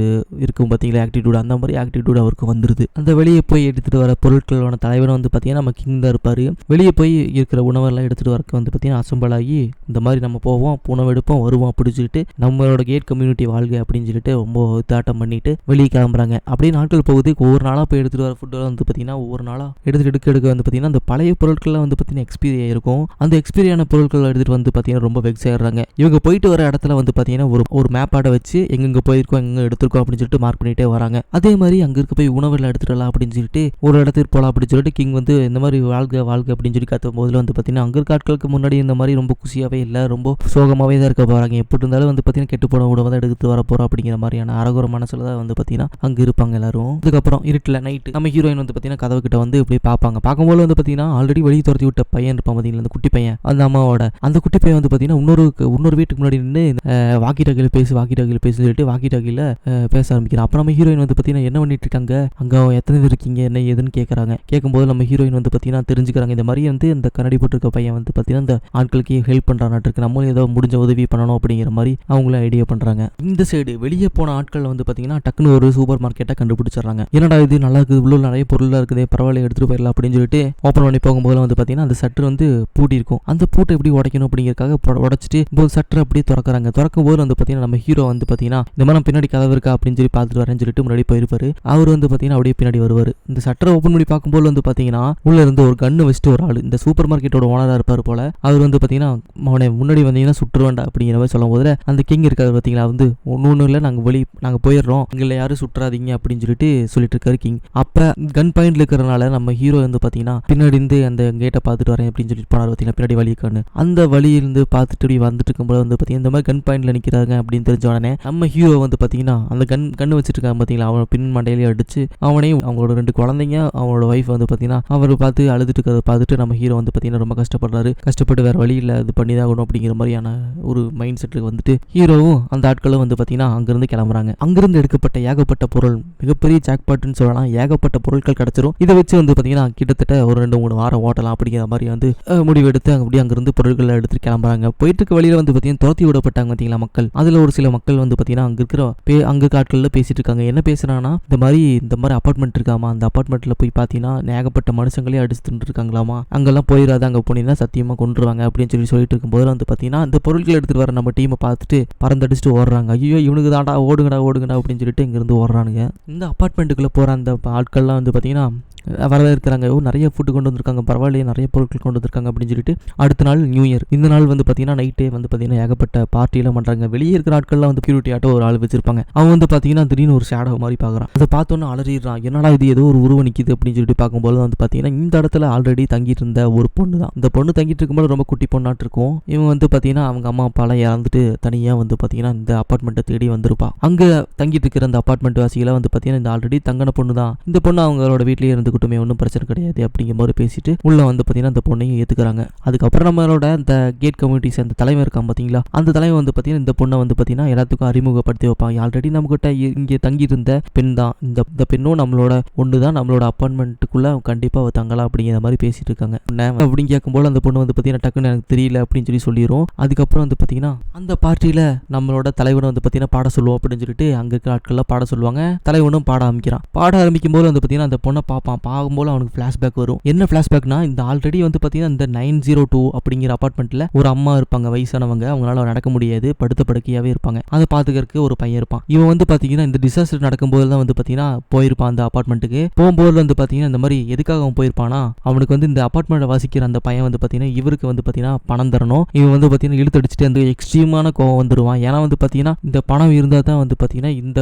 இருக்கும் பார்த்தீங்களா ஆக்டிடியூட், அந்த மாதிரி ஆக்டிடியூட் அவருக்கு வந்துருது. அந்த வெளியே போய் எடுத்துகிட்டு வர பொருட்களோட தலைவர் வந்து பார்த்தீங்கன்னா நம்ம கிங் தான் இருப்பார். வெளியே போய் இருக்கிற உணவெல்லாம் எடுத்துகிட்டு வரக்கு வந்து பார்த்தீங்கன்னா அசம்பலாகி இந்த மாதிரி நம்ம போவோம், உணவு எடுப்போம், வருவோம் அப்படின்னு சொல்லிட்டு நம்மளோட கேட் கம்யூனிட்டி வாழ்க அப்படின்னு சொல்லிட்டு ரொம்ப தாட்டம் பண்ணிட்டு வெளியே கிளம்புறாங்க. அப்படியே நாட்கள் போகுது. ஒவ்வொரு நாளாக போய் எடுத்துகிட்டு வர ஃபுட்டெல்லாம் வந்து பார்த்தீங்கன்னா ஒவ்வொரு நாளாக எடுக்க வந்து பார்த்தீங்கன்னா அந்த பழைய பொருட்கள்லாம் வந்து பார்த்தீங்கன்னா எக்ஸ்பீரி ஆகிருக்கும். அந்த எக்ஸ்பீரியான பொருட்கள் எடுத்துகிட்டு வந்து பார்த்தீங்கன்னா ரொம்ப வெக்ஸ் ஆயிடுறாங்க. இவங்க போயிட்டு வர இடத்துல வந்து பார்த்தீங்கன்னா ஒரு மேப்பாட வச்சு எங்கெங்கே போயிருக்கோம் எங்கே எடுத்துருக்கோம் அப்படின்னு சொல்லிட்டு மார்க் பண்ணிட்டே வராங்க. அதே மாதிரி அங்கே இருக்க போய் உணவுகளை எடுத்துடலாம் அப்படின்னு சொல்லிட்டு ஒரு இடத்துக்கு போகலாம் அப்படின்னு சொல்லிட்டு கிங் வந்து இந்த மாதிரி வாழ்க அப்படின்னு சொல்லி கத்தும் போதில் வந்து பார்த்தீங்கன்னா அங்கே இருக்க ஆட்களுக்கு முன்னாடி இந்த மாதிரி ரொம்ப குஷியாகவே இல்லை, ரொம்ப சோகமாகவே தான் இருக்க போகிறாங்க. எப்படி இருந்தாலும் வந்து பார்த்தீங்கன்னா கெட்டு போன உணவை தான் எடுத்து வர போகிறோம் அப்படிங்கிற மாதிரியான அரகுர மனசில் தான் வந்து பார்த்தீங்கன்னா அங்கே இருப்பாங்க எல்லாரும். அதுக்கப்புறம் இருட்டில் நைட்டு நம்ம ஹீரோயின் வந்து பார்த்தீங்கன்னா கதவு கிட்ட வந்து இப்படி பார்ப்பாங்க. பார்க்கும்போது வந்து பார்த்தீங்கன்னா ஆல்ரெடி வெளியே துரத்தி விட்ட பையன் இருப்பான் பார்த்தீங்களா, அந்த குட்டி பையன், அந்த அம்மாவோட அந்த குட்டி பையன் வந்து பார்த்தீங்கன்னா இன்னொரு வீட்டுக்கு முன்னாடி நின்று வாக்கி டாக்கியில் பேசி சொல்லிட்டு வாக்கி டாக்கியில் பேச ஆரம்பிக்கிறான். அப்புறம் நம்ம ஹீரோயின் வந்து பார்த்தீங்கன்னா என்ன பண்ணிட்டு இருக்காங்க, அங்கே எத்தனை பேர் இருக்கீங்க என்ன ஏதுன்னு கேட்குறாங்க. கேட்கும்போது நம்ம ஹீரோயின் வந்து பார்த்தீங்கன்னா தெரிஞ்சுக்கிறாங்க இந்த மாதிரி வந்து இந்த கண்ணாடி போட்டிருக்க பையன் வந்து பார்த்தீங்கன்னா இந்த ஆட்களுக்கு ஹெல்ப் பண்ணுறான்னு இருக்கு, நம்மளும் ஏதோ முடிஞ்ச உதவி பண்ணணும் அப்படிங்கிற மாதிரி அவங்களும் ஐடியா பண்ணுறாங்க. இந்த சைடு வெளியே போன ஆட்கள் வந்து பார்த்தீங்கன்னா டக்குன்னு ஒரு சூப்பர் மார்க்கெட்டை கண்டுபிடிச்சிடுறாங்க. என்னடா இது நல்லா இருக்குது, இவ்வளோ நிறைய பொருளாக இருக்குது, பரவாயில்ல எடுத்துகிட்டு போயிடலாம் அப்படின்னு சொல்லிட்டு ஓப்பன் பண்ணி போகும்போது வந்து பார்த்தீங்கன்னா அந்த சட்டர் வந்து பூட்டி இருக்கும். அந்த பூட்டை எப்படி உடைக்கணும் அப்படிங்கிறதுக்காக உடச்சிட்டு இப்போ சட்டரை அப்படியே திறக்கிறாங்க. திறக்கும் போது வந்து பார்த்தீங்கன்னா நம்ம ஹீரோ வந்து பார்த்தீங்கன்னா இந்த மாதிரி பின்னாடி கதவு இருக்கா அப்படின்னு சொல்லி பார்த்துட்டு வரேன்னு சொல்லிட்டு முன்னாடி போயிருப்பாரு. அவர் வந்து பார்த்தீங்கன்னா அப்படியே பின்னாடி வருவார். இந்த சட்டரை ஓப்பன் பண்ணி பார்க்கும்போது வந்து பார்த்தீங்கன்னா உள்ள இருந்து ஒரு கண்ணு வச்சுட்டு ஒரு ஆள் இந்த சூப்பர் மார்க்கெட்டோட ஓனராக இருப்பார் போல. அவர் வந்து பார்த்தீங்கன்னா அவனை முன்னாடி வந்தீங்கன்னா சுற்றுவேண்டா அப்படிங்கிற மாதிரி சொல்லும் போது அந்த கிங் இருக்காரு பார்த்தீங்களா, வந்து ஒன்றும் இல்லை நாங்கள் போயிடுறோம், எங்களை யாரும் சுற்றாதீங்க அப்படின்னு சொல்லிட்டு இருக்காரு கிங். அப்போ கன் பாயிண்ட்ல இருக்கிறனால நம்ம ஹீரோ வந்து பார்த்தீங்கன்னா பின்னாடி இருந்து அந்த கேட்டை பார்த்துட்டு வரேன் அப்படின்னு சொல்லிட்டு போனார் பார்த்தீங்கன்னா பின்னாடி வழிக்கான்னு. அந்த வழியிலிருந்து பார்த்துட்டு இப்படி வந்துட்டு இருக்கும்போது வந்து பார்த்தீங்கன்னா இந்த மாதிரி கன் பாயிண்ட்ல நிற்கிறாங்க அப்படின்னு தெரிஞ்ச உடனே நம்ம ஹீரோ வந்து பார்த்தீங்கன்னா அந்த கண்ணு வச்சுட்டு இருக்காங்க பார்த்தீங்களா, அவனை பின் மண்டையிலேயே அடிச்சு அவனையும் அவங்களோட 2 குழந்தைங்க அவனோட ஒய்ஃப் வந்து பார்த்தீங்கன்னா அவர் பார்த்து அழுதுட்டு இருக்கிறத பார்த்துட்டு நம்ம ஹீரோ வந்து பார்த்தீங்கன்னா ரொம்ப கஷ்டப்பட்டு வேற வழி இல்லை இது பண்ணி தான் ஆகணும் அப்படிங்கிற மாதிரியான ஒரு மைண்ட் செட்டுக்கு வந்துட்டு ஹீரோவும் அந்த ஆட்களும் வந்து பார்த்தீங்கன்னா அங்கிருந்து கிளம்புறாங்க. அங்கிருந்து எடுக்கப்பட்ட ஏகப்பட்ட பொருள் மிகப்பெரிய ஜாக்பாட்னு சொல்லலாம், ஏகப்பட்ட பொருட்கள் கிடைச்சிரும். இதை வச்சு வந்து பார்த்தீங்கன்னா கிட்டத்தட்ட ஒரு 2-3 வாரம் ஓட்டலாம் அப்படிங்கிற மாதிரி வந்து முடிவெடுத்து அப்படியே அங்கிருந்து பொருட்களை எடுத்துட்டு கிளம்புறாங்க. போயிட்டு இருக்க வழியில வந்து பார்த்தீங்கன்னா துரத்தி விடப்பட்டாங்க பார்த்தீங்களா மக்கள். அதில் ஒரு சில மக்கள் வந்து பார்த்தீங்கன்னா அங்கே ஆட்களில் பேசிட்டு இருக்காங்க. என்ன பேசுறாங்கன்னா இந்த மாதிரி அப்பார்ட்மெண்ட் இருக்காமா, அந்த அப்பார்ட்மெண்ட்டில் போய் பார்த்தீங்கன்னா ஏகப்பட்ட மனுஷங்களே அடிச்சுட்டு இருக்காங்களாமா, அங்கெல்லாம் போயிடாது, அங்கே போனீங்கன்னா சத்தியமாக கொண்டுருவாங்க அப்படின்னு சொல்லிட்டு இருக்கும்போது வந்து பார்த்தீங்கன்னா அந்த பொருட்கள் எடுத்துகிட்டு வர நம்ம டீமை பார்த்துட்டு பறந்தடிச்சுட்டு ஓடுறாங்க. ஐயோ இவனுக்கு தாண்டா ஓடுங்கடா அப்படின்னு சொல்லிட்டு இங்கேருந்து ஓடுறானுங்க. இந்த அப்பார்ட்மெண்ட்டுக்குள்ளே போகிற அந்த ஆட்கள்லாம் வந்து பார்த்தீங்கன்னா வரவேற்கிறாங்க. நிறைய ஃபுட்டு கொண்டு வந்திருக்காங்க, பரவாயில்லையே நிறைய பொருட்கள் கொண்டு வந்திருக்காங்க அப்படின்னு சொல்லிட்டு அடுத்த நாள் நியூ இயர். இந்த நாள் வந்து பார்த்தீங்கன்னா நைட்டே வந்து பார்த்தீங்கன்னா ஏகப்பட்ட பார்ட்டியெல்லாம் பண்ணுறாங்க. வெளியே இருக்கிற ஆட்கள்லாம் வந்து பியூரிட்டி ஆட்டோ ஒரு ஆள் வச்சிருப்பாங்க. அவன் வந்து பார்த்தீங்கன்னா திடீர்னு ஒரு ஷேடோ மாதிரி பார்க்குறான். அதை பார்த்தோன்னே அலறிடுறான். என்னடா இது ஏதோ ஒரு உருவம் நிற்கிது அப்படின்னு சொல்லிட்டு பார்க்கும்போது வந்து பார்த்தீங்கன்னா இந்த இடத்துல ஆல்ரெடி தங்கிட்டு இருந்த ஒரு பொண்ணு தான். இந்த பொண்ணு தங்கிட்டு இருக்கும்போது ரொம்ப குட்டி பொண்ணாட்டு இருக்கும். இவன் வந்து பார்த்தீங்கன்னா அவங்க அம்மா அப்பாலாம் இறந்துட்டு தனியாக வந்து பார்த்தீங்கன்னா இந்த அப்பார்ட்மெண்ட்டை தேடி வந்திருப்பா. அங்கே தங்கிட்டு இருக்கிற அந்த அப்பார்ட்மெண்ட் வாசிகளை வந்து பார்த்தீங்கன்னா இந்த ஆல்ரெடி தங்கின பொண்ணு தான். இந்த பொண்ணு அவங்களோட வீட்லேயே இருந்துக்கிட்டுமே ஒன்றும் பிரச்சனை கிடையாது அப்படிங்கிற மாதிரி பேசிட்டு உள்ள வந்து பார்த்தீங்கன்னா அந்த பொண்ணையும் ஏற்றுக்கிறாங்க. அதுக்கப்புறம் நம்மளோட இந்த கேட் கம்யூனிட்டிஸ் அந்த தலைவர் இருக்கான் பார்த்தீங்களா, அந்த தலைவர் வந்து பார்த்தீங்கன்னா இந்த பொண்ணை வந்து பார்த்தீங்கன்னா எல்லாத்துக்கும் அறிமுகப்படுத்தி வைப்பாங்க. ஆல்ரெடி நம்மகிட்ட இங்கே தங்கி இருந்த பெண் தான், இந்த பெண்ணும் நம்மளோட ஒன்று தான், நம்மளோட அப்பார்ட்மெண்ட்டுக்குள்ள கண்டிப்பாக தங்கலாம் அப்படிங்கிற மாதிரி பேசிட்டு இருக்காங்க. அப்படின்னு கேட்கும்போது அந்த பொண்ணு வந்து பார்த்தீங்கன்னா டக்குன்னு எனக்கு தெரியல அப்படின்னு சொல்லிடும். அதுக்கப்புறம் வந்து பார்த்தீங்கன்னா அந்த பார்ட்டியில் நம்மளோட தலைவனை வந்து பார்த்தீங்கன்னா பாட சொல்லுவோம் அப்படின்னு சொல்லிட்டு அங்கே இருக்கிற ஆட்கள்லாம் பாட சொல்லுவாங்க. தலைவனும் பாட ஆரம்பிக்கிறான். பாட ஆரம்பிக்கும் போது வந்து பார்த்தீங்கன்னா அந்த பொண்ணை பார்ப்பான். பார்க்கும்போது அவனுக்கு ஃப்ளாஷ்பேக் வரும். என்ன ஃப்ளாஷ்பேக்னா, இந்த ஆல்ரெடி வந்து பார்த்தீங்கன்னா இந்த 902 அப்படிங்கிற அப்பார்ட்மெண்ட்டில் ஒரு அம்மா இருப்பாங்க, வயசானவங்க. அவங்களால நடக்க முடியாது, படுத்த படுக்கையாகவே இருப்பாங்க. அதை பார்த்துக்கிறதுக்கு ஒரு பையன் இருப்பான். இவன் வந்து பார்த்தீங்கன்னா இந்த டிசாஸ்டர் நடக்கும்போது தான் வந்து பார்த்தீங்கன்னா போயிருப்பான் அந்த அப்பார்ட்மெண்ட்டுக்கு. போகும்போது வந்து பார்த்தீங்கன்னா இந்த மாதிரி எதுக்காக அவன் போயிருப்பானா, அவனுக்கு வந்து இந்த அப்பார்ட்மெண்ட்டை வாசிக்கிற அந்த பையன் வந்து பார்த்தீங்கன்னா இவருக்கு வந்து பார்த்தீங்கன்னா பணம் தரணும். இவன் வந்து பார்த்தீங்கன்னா இழுத்தடிச்சிட்டு அந்த எக்ஸ்ட்ரீமான கோவம் வந்துடுவான். ஏன்னா வந்து பார்த்தீங்கன்னா இந்த பணம் இருந்தால் தான் வந்து பார்த்தீங்கன்னா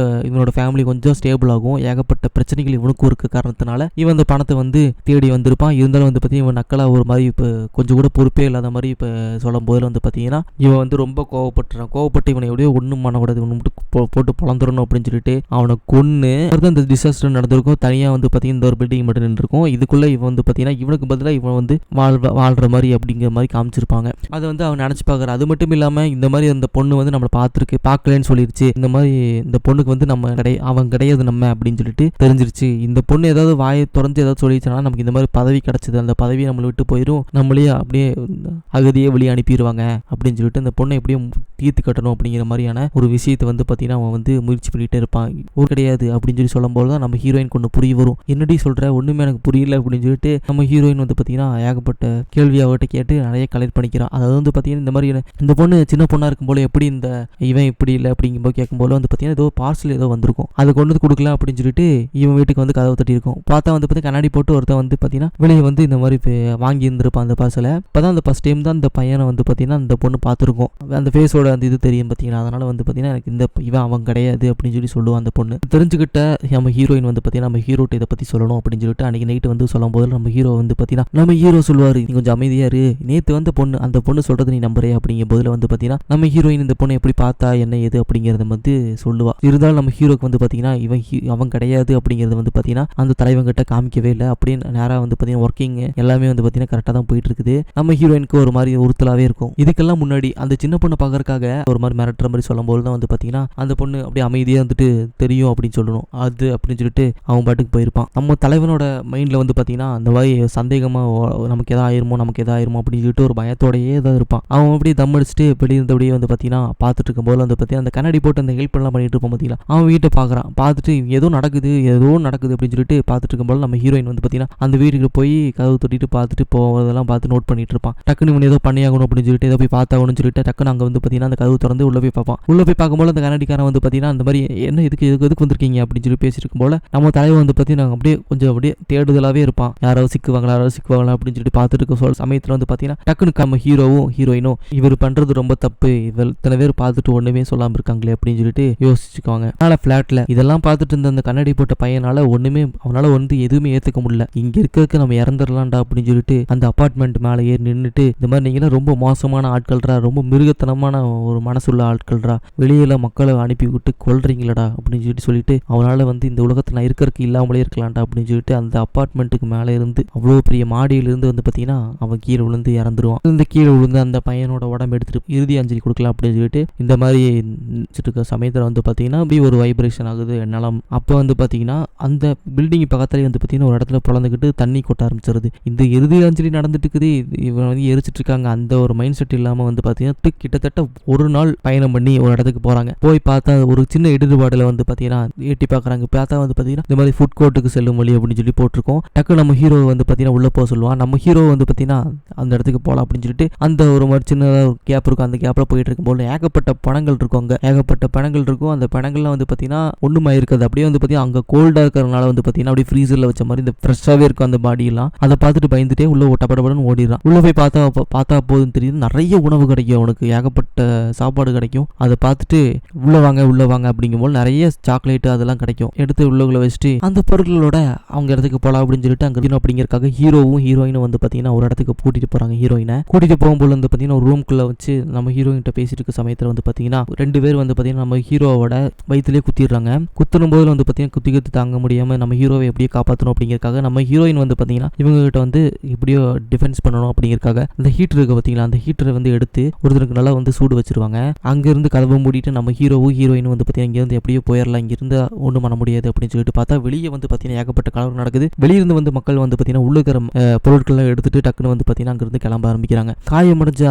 இவனோட ஃபேமிலி கொஞ்சம் ஸ்டேபிள் ஆகும். ஏகப்பட்ட பிரச்சனைகள் இவனுக்கும் இருக்க காரணத்தினால இவன் அந்த பணத்தை வந்து தேடி வந்திருப்பான். இருந்தாலும் வந்து பார்த்தீங்கன்னா இவன் நக்கலாக ஒரு மாதிரி இப்போ கொஞ்சம் கூட பொறுப்பே இல்லாத மாதிரி இப்போ சொல்லும் போதில் வந்து பார்த்தீங்கன்னா இவன் வந்து ரொம்ப கோவப்பட்டுறான். கோவப்பட்டு இவனை எப்படியோ ஒன்றும் பண்ணக்கூடாது, இவனை மட்டும் போட்டு பொழந்துடணும் அப்படின்னு சொல்லிட்டு அவனை கொன்று இந்த டிசாஸ்டர் நடந்திருக்கும். தனியாக வந்து பார்த்தீங்கன்னா இந்த ஒரு பில்டிங் மட்டும் நின்றுருக்கும். இதுக்குள்ளே இவன் வந்து பார்த்தீங்கன்னா இவனுக்கு பதிலாக இவன் வந்து வாழ்கிற மாதிரி அப்படிங்கிற மாதிரி காமிச்சிருப்பாங்க. அதை வந்து அவன் நினச்சி பார்க்குறான். அது மட்டும் இல்லாமல் இந்த மாதிரி அந்த பொண்ணு வந்து நம்மளை பார்க்கலன்னு சொல்லிருச்சு. இந்த மாதிரி இந்த பொண்ணுக்கு வந்து நம்ம அவன் கிடையாது நம்ம அப்படின்னு சொல்லிட்டு தெரிஞ்சிருச்சு. இந்த பொண்ணு ஏதாவது வாயை திறந்து ஏதாவது சொல்லிடுச்சுன்னா நமக்கு இந்த மாதிரி பதவி கிடைச்சது, அந்த பதவி நம்மளை விட்டு போயிடும், நம்மளே அப்படியே அகதியே வெளியே அனுப்பிடுவாங்க அப்படின்னு சொல்லிட்டு அந்த பொண்ணை எப்படியும் தீர்த்து கட்டணும் அப்படிங்கிற மாதிரியான ஒரு விஷயத்தை வந்து பார்த்தீங்கன்னா அவன் வந்து முயற்சி பண்ணிகிட்டே இருப்பான். ஒரு கிடையாது அப்படின்னு சொல்லி சொல்லும்போது தான் நம்ம ஹீரோயின் கொண்டு புரிய வரும். என்னடி சொல்கிற, ஒன்றுமே எனக்கு புரியல அப்படின்னு சொல்லிட்டு நம்ம ஹீரோயின் வந்து பார்த்தீங்கன்னா ஏகப்பட்ட கேள்வி அவர்கிட்ட கேட்டு நிறைய கலெக்ட் பண்ணிக்கிறான். அதாவது வந்து பார்த்தீங்கன்னா இந்த மாதிரி இந்த பொண்ணு சின்ன பொண்ணாக இருக்கும்போது எப்படி இந்த இவன் இப்படி இல்லை அப்படிங்கும்போது கேட்கும்போது வந்து பார்த்தீங்கன்னா ஏதோ பார்சல் ஏதோ வந்திருக்கும், அது கொண்டு வந்து கொடுக்கல அப்படின்னு சொல்லிட்டு இவன் வீட்டுக்கு வந்து கதவை தட்டி இருக்கும். பார்த்தா வந்து பார்த்தீங்கன்னா கண்ணாடி போட்டு ஒருத்தன் வந்து பார்த்தீங்கன்னா வெளியே வந்து இந்த மாதிரி வாங்கி இருந்திருப்பான் அந்த பார்சலை. இப்போ தான் அந்த ஃபர்ஸ்ட் டைம் தான் இந்த பையனை வந்து பார்த்தீங்கன்னா அந்த பொண்ணு பார்த்துருக்கும். அந்த ஃபேஸோட அந்த இது தெரியும் பார்த்தீங்கன்னா. அதனால் வந்து பார்த்தீங்கன்னா எனக்கு இந்த இவன் அவன் கிடையாது அப்படின்னு சொல்லி சொல்லுவான் அந்த பொண்ணு. தெரிஞ்சுக்கிட்ட நம்ம ஹீரோயின் வந்து பார்த்தீங்கன்னா நம்ம ஹீரோட்ட இதை பற்றி சொல்லணும் அப்படின்னு சொல்லிட்டு அன்றைக்கி நைட்டு வந்து சொல்லும் போது நம்ம ஹீரோ வந்து பார்த்தீங்கன்னா நம்ம ஹீரோ சொல்லுவார், நீ கொஞ்சம் அமைதியாக இரு, நேற்று வந்து அந்த பொண்ணு சொல்கிறது நீ நம்புறே அப்படிங்கிற போதில் வந்து பார்த்தீங்கன்னா நம்ம ஹீரோயின் இந்த பொண்ணை எப்படி பார்த்தா என்ன ஏது அப்படிங்கிறத வந்து சொல்லுவா. இருந்தாலும் நம்ம ஹீரோக்கு வந்து பார்த்தீங்கன்னா அவன் கிடையாது அப்படிங்கிறது வந்து பார்த்தீங்கன்னா அந்த தலைவங்கிட்ட காமிக்கவே இல்லை. அப்படின்னு நேராக வந்து பார்த்தீங்கன்னா ஒர்க்கிங் எல்லாமே வந்து பார்த்தீங்கன்னா கரெக்டாக தான் போயிட்டு இருக்குது. நம்ம ஹீரோயினுக்கு ஒரு மாதிரி உறுத்தலாகவே இருக்கும். இதுக்கெல்லாம் முன்னாடி அந்த சின்ன பொண்ணை பார்க்கறக்காக ஒரு மாதிரி மிரட்டுற மாதிரி சொல்லும்போது தான் வந்து பார்த்தீங்கன்னா அந்த பொண்ணு அப்படியே அமைதியாக வந்துட்டு தெரியும் அப்படின்னு சொல்லணும் அது அப்படின்னு சொல்லிட்டு அவன் பாட்டுக்கு போயிருப்பான். நம்ம தலைவனோட மைண்டில் வந்து பார்த்தீங்கன்னா அந்த மாதிரி சந்தேகமாக நமக்கு எதாவது ஆயிருமோ அப்படின்னு சொல்லிட்டு ஒரு பயத்தோடையே தான் இருப்பான். அவன் அப்படியே தம் அடிச்சுட்டு வெளியிருந்தபடியே வந்து பார்த்தீங்கன்னா பார்த்துட்டு இருக்கும்போது வந்து பார்த்தீங்கன்னா அந்த கண்ணாடி போட்டு அந்த ஹெல்ப் எல்லாம் பண்ணிட்டு இருப்போம் பார்த்தீங்களா. அவன் வீட்டை பார்க்குறான். பார்த்துட்டு ஏதோ நடக்குது அப்படின்னு சொல்லிட்டு பார்த்துட்டு இருக்கும்போது நம்ம ஹீரோயின் வந்து பார்த்தீங்கன்னா அந்த வீட்டுக்கு போய் கதவு தொட்டிட்டு பார்த்துட்டு போவதெல்லாம் பார்த்து நோட் பண்ணிட்டு இருப்பான். டக்குன்னு இவன் ஏதோ பண்ணியாகணும் அப்படின்னு சொல்லிட்டு ஏதோ போய் பார்த்தாகணும்னு சொல்லிட்டு டக்குன்னு அங்கே வந்து பார்த்தீங்கன்னா அந்த கதவு திறந்து உள்ள போய் பார்ப்பான். உள்ள போய் பார்க்கும்போது அந்த கண்ணாடிக்காரன் வந்து பார்த்தீங்கன்னா அந்த மாதிரி என்ன எதுக்கு வந்திருக்கீங்க அப்படின்னு சொல்லி பேசிட்டு இருக்கும்போது நம்ம தலைவர் வந்து பார்த்தீங்கன்னா அப்படியே கொஞ்சம் அப்படியே தேடுதலாகவே இருப்பான். யாராவது சிக்குவாங்களா அப்படின்னு சொல்லிட்டு பார்த்துட்டு இருக்க சமயத்தில் வந்து பார்த்தீங்கன்னா டக்குன்னு நம்ம ஹீரோயினும் இவர் பண்ணுறது ரொம்ப தப்பு, இவர் இத்தனை பேர் பார்த்துட்டு ஒன்றுமே சொல்லாமல் இருக்காங்களே அப்படின்னு சொல்லிட்டு யோசிச்சுக்குவாங்க. அதனால் ஃப்ளாட்டில் இதெல்லாம் பார்த்துட்டு இருந்த அந்த கண்ணாடி போட்ட பையனால் அவனால் வந்து எதுவுமே ஏற்றுக்க முடியல. இங்கே இருக்கிறதுக்கு நம்ம இறந்துடலாம்டா அப்படின்னு சொல்லிட்டு அந்த அப்பார்ட்மெண்ட் மேலே ஏறி நின்றுட்டு இந்த மாதிரி நீங்களாம் ரொம்ப மோசமான ஆட்கள்ரா, ரொம்ப மிருகத்தனமான ஒரு மனசுள்ள ஆட்கள்ரா, வெளியில மக்களை அனுப்பி விட்டு கொல்றீங்களடா அப்படின்னு சொல்லிட்டு அவனால் வந்து இந்த உலகத்தில் நான் இருக்கிறதுக்கு இல்லாமலே இருக்கலாம்டா அப்படின்னு சொல்லிட்டு அந்த அப்பார்ட்மெண்ட்டுக்கு மேலே இருந்து அவ்வளோ பெரிய மாடியிலிருந்து வந்து பார்த்தீங்கன்னா அவன் கீழே விழுந்து இறந்துருவான். இந்த கீழே விழுந்து அந்த பையனோட உடம்பு எடுத்துட்டு இறுதி அஞ்சலி கொடுக்கலாம் அப்படின்னு சொல்லிட்டு இந்த மாதிரி இருக்க சமயத்தில் வந்து பார்த்தீங்கன்னா அப்படி ஒரு வைப்ரேஷன் ஆகுது நிலம். அப்போ வந்து பார்த்தீங்கன்னா அந்த பில்டிங் பக்கத்துலேயே வந்து பார்த்தீங்கன்னா ஒரு இடத்துல பிளந்துக்கிட்டு தண்ணி கொட்ட ஆரம்பிச்சிருது. இந்த இறுதி அஞ்சலி நடந்துட்டு இருக்குது, இவன் வந்து எரிச்சிட்டு இருக்காங்க. அந்த ஒரு மைண்ட் செட் இல்லாமல் வந்து பார்த்தீங்கன்னா கிட்டத்தட்ட ஒரு நாள் பயணம் பண்ணி ஒரு இடத்துக்கு போகிறாங்க. போய் பார்த்தா ஒரு சின்ன இடர்பாடில் வந்து பார்த்தீங்கன்னா எட்டி பார்க்குறாங்க. பார்த்தா வந்து பார்த்தீங்கன்னா இந்த மாதிரி ஃபுட் கோர்ட்டுக்கு செல்லும் வழி அப்படின்னு சொல்லி போட்டிருக்கோம். டக்கு நம்ம ஹீரோ வந்து பார்த்தீங்கன்னா உள்ளே போக சொல்லுவான். நம்ம ஹீரோ வந்து பார்த்தீங்கன்னா அந்த இடத்துக்கு போகலாம் அப்படின்னு சொல்லிட்டு அந்த ஒரு மாதிரி சின்னதாக ஒரு கேப் இருக்கும். அந்த கேப்பில் போயிட்டு இருக்கும்போது ஏகப்பட்ட பணங்கள் இருக்கும். அங்கே ஏகப்பட்ட பணங்கள் இருக்கும். அந்த பணங்கள்லாம் வந்து பார்த்தீங்கன்னா ஒன்றுமா இருக்காது. அப்படியே வந்து பார்த்தீங்கன்னா அங்கே கோல்டாக இருக்கிறதுனால வந்து பார்த்தீங்கன்னா அப்படியே ஃப்ரீசரில் வச்ச மாதிரி இந்த ஃப்ரெஷ்ஷாவே இருக்கும் அந்த பாடி எல்லாம். அதை பார்த்துட்டு பயந்துட்டே உள்ள டபடபடன்னு ஓடிடுறான். உள்ள போய் பார்த்தா போதுன்னு தெரியுது, நிறைய உணவு கிடைக்கும் அவனுக்கு, ஏகப்பட்ட சாப்பாடு கிடைக்கும். அதை பார்த்துட்டு உள்ள வாங்க அப்படிங்கும்போது நிறைய சாக்லேட் அதெல்லாம் கிடைக்கும். எடுத்து உள்ளுக்குள்ள வச்சுட்டு அந்த பொருட்களோட அவங்க இடத்துக்கு போலாம் அப்படின்னு சொல்லிட்டு அங்க அப்படிங்கிறதுக்காக ஹீரோவும் ஹீரோயினும் வந்து பாத்தீங்கன்னா ஒரு இடத்துக்கு கூட்டிட்டு போறாங்க. ஹீரோயினை கூட்டிட்டு போகும்போது வந்து பாத்தீங்கன்னா ஒரு ரூம்குள்ள வச்சு நம்ம ஹீரோயின்கிட்ட பேசிட்டு இருக்க சமயத்துல வந்து பாத்தீங்கன்னா 2 பேர் வந்து பாத்தீங்கன்னா நம்ம ஹீரோவோட வயிற்றுலேயே குத்திடுறாங்க. குத்தணும் போது வந்து பாத்தீங்கன்னா குத்தி தாங்க முடியாம நம்ம ஹீரோவை எப்படியோ காப்பாற்றணும் அப்படிங்கிறதுக்காக நம்ம ஹீரோயின் வந்து பாத்தீங்கன்னா இவங்க கிட்ட வந்து எப்படியோ டிஃபென்ஸ் பண்ணணும் அப்படிங்கிறதுக்காக அந்த ஹீட்டர் இருக்கு பாத்தீங்களா, அந்த ஹீட்டரை வந்து எடுத்து ஒருத்தருக்கு நல்லா வந்து சூடு வச்சிருவாங்க. அங்கிருந்து கதவை மூடிட்டு நம்ம ஹீரோவும் ஹீரோயினும் வந்து பாத்தீங்கன்னா இங்கிருந்து எப்படியோ போயிடலாம், இங்கிருந்து ஒன்றும் பண்ண முடியாது அப்படின்னு சொல்லிட்டு பார்த்தா வெளியே வந்து பாத்தீங்கன்னா ஏகப்பட்ட கலவரம் நடக்குது. வெளியிருந்து வந்து மக்கள் வந்து பாத்தீங்கன்னா உள்ள இருக்கிற பொருட்களை எடுத்துட்டு டக்குன்னு வந்து பாத்தீங்கன்னா அங்கிருந்து கிளம்ப ஆரம்பிக்கிறாங்க. காயமடைஞ்ச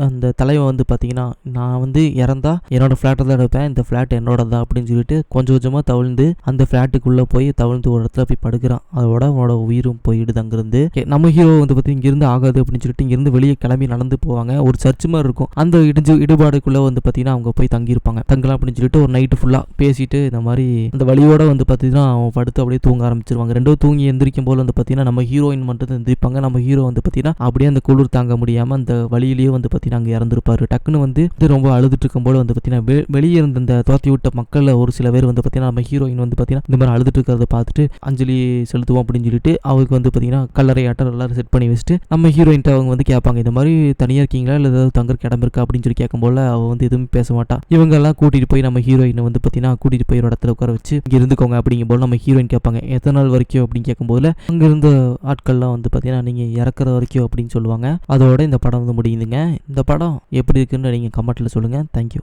அந்த தலைவன் வந்து பாத்தீங்கன்னா நான் வந்து இறந்தா என்னோட ஃபிளாட்டை தான் எடுப்பேன், இந்த ஃபிளாட் என்னோட தான் அப்படின்னு சொல்லிட்டு கொஞ்சம் கொஞ்சமா தவிழ்ந்து அந்த ஃபிளாட்டுக்குள்ள போய் தவிழ்ந்து ஒரு இடத்துல போய் படுக்கிறான். அதோட அவனோட உயிரும் போயிடுது. அங்கிருந்து நம்ம ஹீரோ வந்து பாத்தீங்கன்னா இங்கிருந்து ஆகாது அப்படின்னு சொல்லிட்டு இங்கிருந்து வெளியே கிளம்பி நடந்து போவாங்க. ஒரு சர்ச் மாதிரி இருக்கும், அந்த இடுபாடுக்குள்ள வந்து பாத்தீங்கன்னா அவங்க போய் தங்கியிருப்பாங்க. தங்கலாம் அப்படின்னு சொல்லிட்டு ஒரு நைட்டு ஃபுல்லா பேசிட்டு இந்த மாதிரி அந்த வழியோட வந்து பாத்தீங்கன்னா அவன் படுத்து அப்படியே தூங்க ஆரம்பிச்சிருவாங்க. ரெண்டும் தூங்கி எந்திரிக்கும் போது வந்து பாத்தீங்கன்னா நம்ம ஹீரோயின் மட்டும் எந்திரிப்பாங்க. நம்ம ஹீரோ வந்து பாத்தீங்கன்னா அப்படியே அந்த குளிர் தாங்க முடியாம அந்த வழியிலேயே வந்து பாத்தீங்கன்னா அங்கே இறந்துருப்பாரு. டக்குன்னு வந்து ரொம்ப அழுதுட்டு இருக்கும் போது வந்து பாத்தீங்கன்னா வெளியே இருந்த இந்த துரத்தி விட்ட மக்கள் ஒரு சில பேர் வந்து பாத்தீங்கன்னா நம்ம ஹீரோயின் வந்து பாத்தீங்கன்னா இந்த மாதிரி அழுதுட்டு இருக்கிறத பார்த்துட்டு அஞ்சலி செலுத்துவோம் அப்படின்னு சொல்லிட்டு அவருக்கு வந்து பாத்தீங்கன்னா கல்லறை ஆட்டர் எல்லாரும் செட் பண்ணி வச்சுட்டு நம்ம ஹீரோயின்ட்ட அவங்க வந்து கேட்பாங்க, இந்த மாதிரி தனியா இருக்கீங்களா இல்லை ஏதாவது தங்கறக்கு இடம் இருக்கா அப்படின்னு சொல்லி கேட்கும்போது அவ வந்து எதுவும் பேச மாட்டா. இவங்க எல்லாம் கூட்டிட்டு போய் நம்ம ஹீரோயினை வந்து பாத்தீங்கன்னா கூட்டிட்டு போய் ஒரு இடத்துல உட்கார வச்சு இங்க இருந்துக்கோங்க அப்படிங்கும்போது நம்ம ஹீரோயின் கேட்பாங்க எத்தனை நாள் வரைக்கும் அப்படின்னு கேட்கும்போது அங்க இருந்த ஆட்கள்லாம் வந்து பாத்தீங்கன்னா நீங்க இறக்குற வரைக்கும் அப்படின்னு சொல்லுவாங்க. அதோட இந்த படம் வந்து முடியுதுங்க. இந்த படம் எப்படி இருக்குன்னு நீங்க கமெண்ட்ல சொல்லுங்க. தேங்க்யூ.